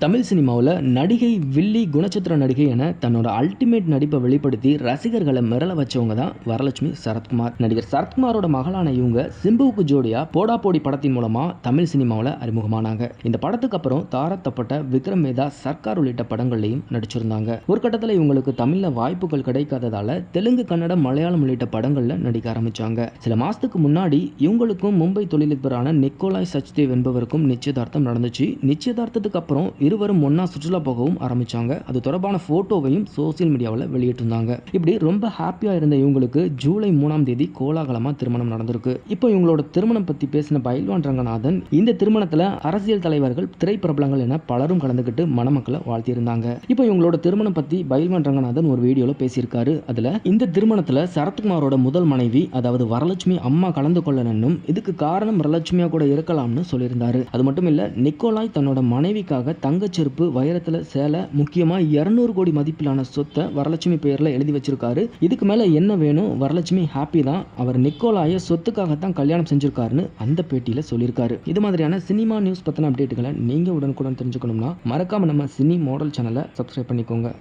தமிழ் சினிமாவில் நடிகை வில்லி குணச்சித்திர நடிகை என தன்னோட அல்டிமேட் நடிப்பை வெளிப்படுத்தி ரசிகர்களை மிரள வச்சவங்க தான் வரலட்சுமி சரத்குமார். நடிகர் சரத்குமாரோட மகளான இவங்க சிம்புவுக்கு ஜோடியா போடா போடி படத்தின் மூலமா தமிழ் சினிமாவில் அறிமுகமானாங்க. இந்த படத்துக்கு அப்புறம் தாரத்தப்பட்ட விக்ரம் வேதா, சர்க்கார் உள்ளிட்ட படங்கள்லையும் நடிச்சிருந்தாங்க. ஒரு கட்டத்தில் இவங்களுக்கு தமிழ்ல வாய்ப்புகள் கிடைக்காததால தெலுங்கு, கன்னடம், மலையாளம் உள்ளிட்ட படங்கள்ல நடிக்க ஆரம்பிச்சாங்க. சில மாசத்துக்கு முன்னாடி இவங்களுக்கும் மும்பை தொழிலதிபரான நிக்கோலாய் சச்தேவ் என்பவருக்கும் நிச்சயதார்த்தம் நடந்துச்சு. நிச்சயதார்த்தத்துக்கு அப்புறம் இருவரும் ஒன்னா சுற்றுலா போகவும் ஆரம்பிச்சாங்க. அது தொடர்பான போட்டோவையும் சோசியல் மீடியாவில் வெளியிட்டிருந்தாங்க. இப்படி ரொம்ப ஹாப்பியா இருந்த இவங்களுக்கு ஜூலை 3ஆம் தேதி கோலாகலமா திருமணம் நடந்திருக்கு. இப்போ இவங்களோட திருமணம் பத்தி பேசின பயில்வான் ரங்கநாதன், இந்த திருமணத்துல அரசியல் தலைவர்கள், திரைப்பிரபலங்கள் என பலரும் கலந்துக்கிட்டு மணமக்களை வாழ்த்தியிருந்தாங்க. இப்போ இவங்களோட திருமணம் பத்தி பயில்வான் ரங்கநாதன் ஒரு வீடியோல பேசியிருக்காரு. அதுல இந்த திருமணத்துல சரத்குமாரோட முதல் மனைவி, அதாவது வரலட்சுமி அம்மா கலந்து கொள்ளணும், இதுக்கு காரணம் வரலட்சுமியா கூட இருக்கலாம்னு சொல்லியிருந்தாரு. அது மட்டும் இல்ல, நிக்கோலாய் தன்னோட மனைவிக்காக தங்கச்செருப்பு, வைரத்துல சேலை, முக்கியமா 200 கோடி மதிப்பிலான சொத்தை வரலட்சுமி பெயர்ல எழுதி வச்சிருக்காரு. இதுக்கு மேல என்ன வேணும், வரலட்சுமி ஹாப்பி தான், அவர் நிக்கோலாய சொத்துக்காகத்தான் கல்யாணம் செஞ்சிருக்காருன்னு அந்த பேட்டியில சொல்லியிருக்காரு. இது மாதிரியான சினிமா நியூஸ் பத்தின அப்டேட்டுகளை நீங்க உடனுக்குடன் தெரிஞ்சுக்கணும்னா மறக்காம நம்ம சினி மாடல் சேனலை சப்ஸ்கிரைப் பண்ணிக்கோங்க.